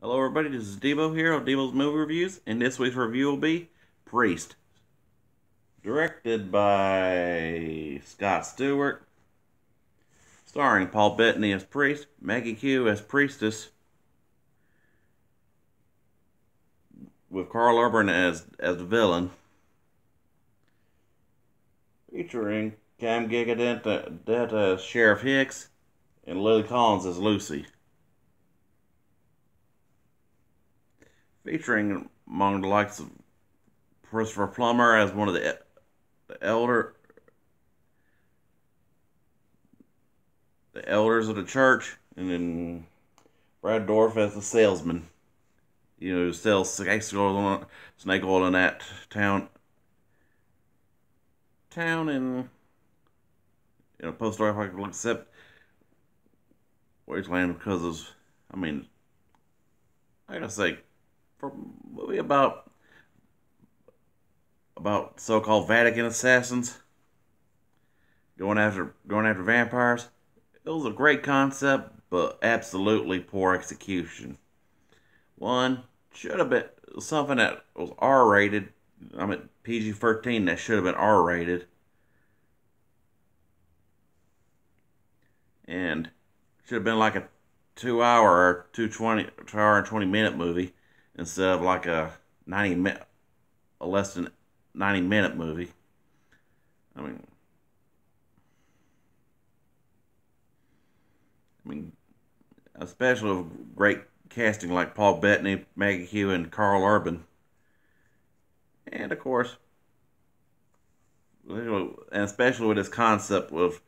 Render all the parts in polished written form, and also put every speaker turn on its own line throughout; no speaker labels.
Hello everybody, this is Debo here on Debo's Movie Reviews, and this week's review will be Priest. Directed by Scott Stewart, starring Paul Bettany as Priest, Maggie Q as Priestess, with Karl Urban as the villain, featuring Cam Gigadent as Sheriff Hicks, and Lily Collins as Lucy. Featuring among the likes of Christopher Plummer as one of the elder the elders of the church, and then Brad Dourif as the salesman. You know, who sells snake oil in that town in post-apocalyptic, except wasteland because of, I gotta say, for a movie about so-called Vatican assassins going after vampires. It was a great concept, but absolutely poor execution. One should have been something that was R-rated. PG-13 that should have been R-rated, and should have been like a 2 hour or 2 hour and 20 minute movie instead of like a less than 90-minute movie. I mean, I mean, especially with great casting like Paul Bettany, Maggie Q, and Karl Urban, and of course, and especially with this concept of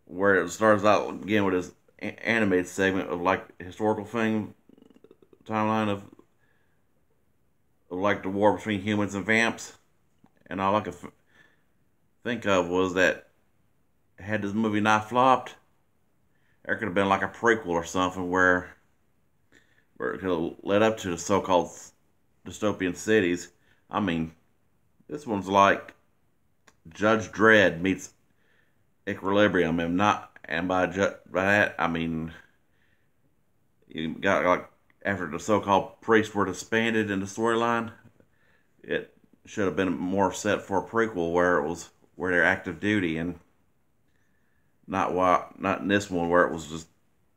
where it starts out again with this animated segment of like historical thing timeline of like the war between humans and vamps, and all I could think of was that had this movie not flopped, there could have been like a prequel or something where it could have led up to the so-called dystopian cities. I mean, this one's like Judge Dredd meets Equilibrium, and by that I mean you got like after the so-called priests were disbanded in the storyline, it should have been more set for a prequel where they're active duty, and not in this one where it was just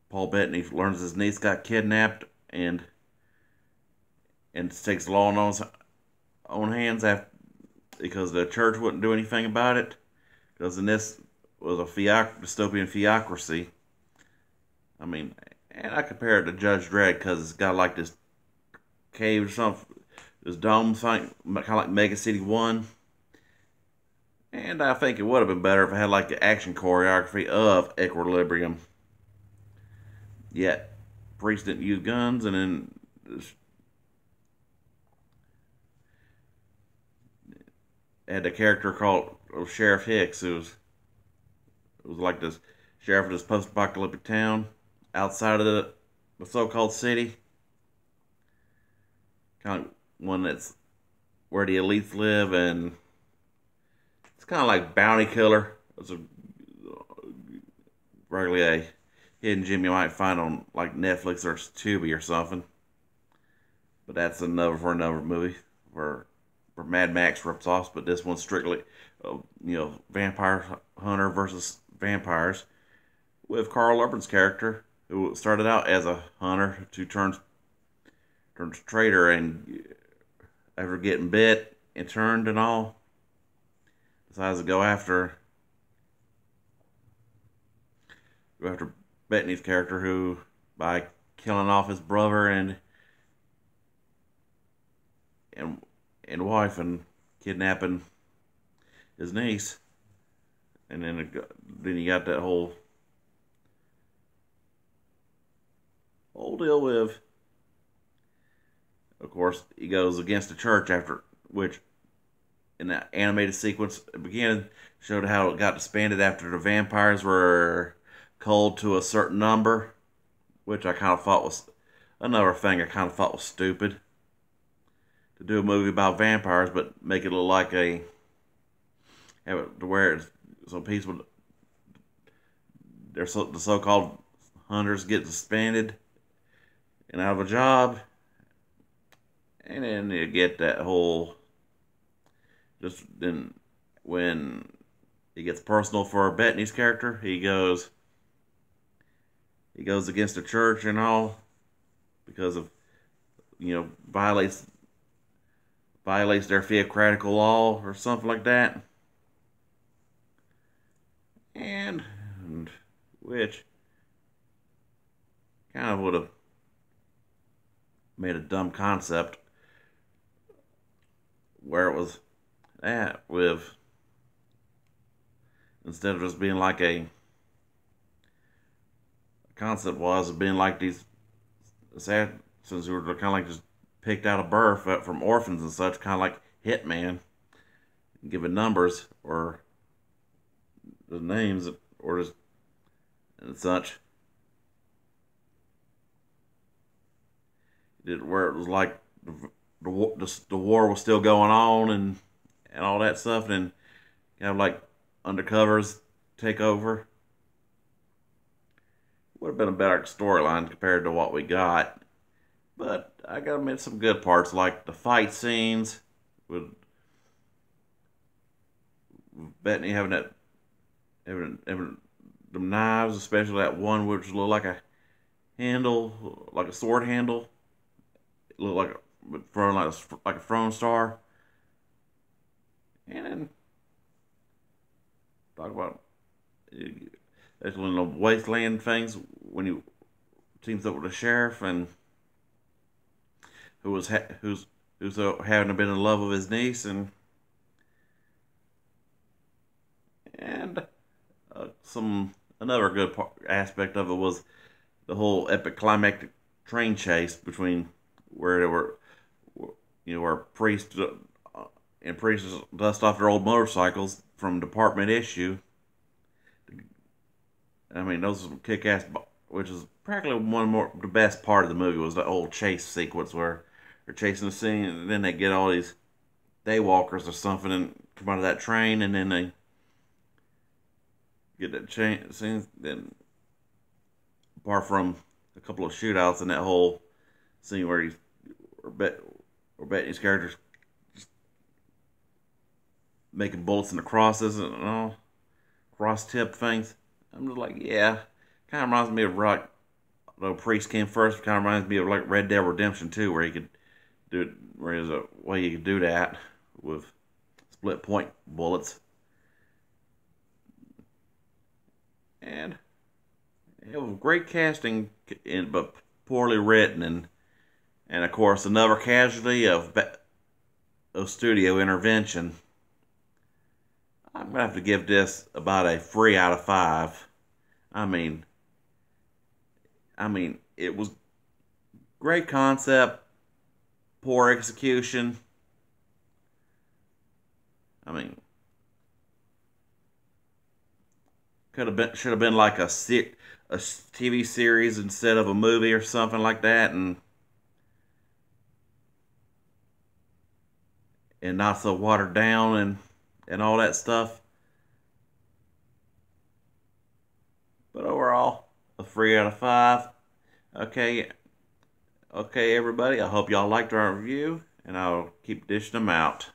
Paul Bettany learns his niece got kidnapped and takes the law in his own hands after because the church wouldn't do anything about it. Because in this was a dystopian theocracy. I mean, and I compare it to Judge Dredd because it's got like this cave or something, this dome thing, kind of like Mega City 1. And I think it would have been better if it had like the action choreography of Equilibrium. Yet, Priest didn't use guns, and then had the character called Sheriff Hicks, who was like this sheriff of this post-apocalyptic town outside of the so-called city, kind of one that's where the elites live, and it's kind of like Bounty Killer. It's regularly a hidden gem you might find on like Netflix or Tubi or something. But that's another movie where Mad Max rips off. But this one's strictly, vampire hunter versus vampires, with Karl Urban's character who started out as a hunter to turns traitor, and after getting bit and turned and all, decides to go after Bettany's character, who by killing off his brother and wife and kidnapping his niece, and then you got that whole deal with. Of course, he goes against the church after which, in that animated sequence, at the beginning showed how it got disbanded after the vampires were culled to a certain number, which I kind of thought was another thing I kind of thought was stupid to do a movie about vampires, but make it look like have it to where it's so peaceful. The so-called hunters get disbanded and out of a job, and then you get that whole just then when it gets personal for Bettany's character, he goes against the church and all because of violates their theocratical law or something like that, and which kind of would have made a dumb concept where it was at with instead of just being like a concept was being like these assassins who were kind of like just picked out of birth from orphans and such, kind of like Hitman, giving numbers or the names or just and such. Where it was like the war was still going on and all that stuff, and kind of like undercovers take over. Would have been a better storyline compared to what we got. But I gotta admit, some good parts like the fight scenes with Bettany having the knives, especially that one which looked like a handle, like a sword handle. It looked like a throwing star. And then talk about that's one of the wasteland things when he teams up with the sheriff and who's having been in love with his niece and some another good aspect of it was the whole epic climactic train chase between where they were where priests and priests dust off their old motorcycles from Department Issue. I mean, those are kick-ass, which is practically the best part of the movie was the old chase sequence where they're chasing the scene, and then they get all these daywalkers or something and come out of that train, and then they get that scene. Then, apart from a couple of shootouts and that whole scene where Bettany's character's making bullets in the crosses and all cross-tip things. I'm just like, yeah, kind of reminds me of like the Priest came first. Kind of reminds me of like Red Dead Redemption 2, where you could do it, where there's a way you could do that with split point bullets, and it was great casting, but poorly written, and of course another casualty of studio intervention. I'm gonna have to give this about a 3 out of 5. I mean, it was great concept, poor execution. I mean, should have been like a TV series instead of a movie or something like that, and not so watered down and all that stuff. But overall, a 3 out of 5. Okay, everybody. I hope y'all liked our review, and I'll keep dishing them out.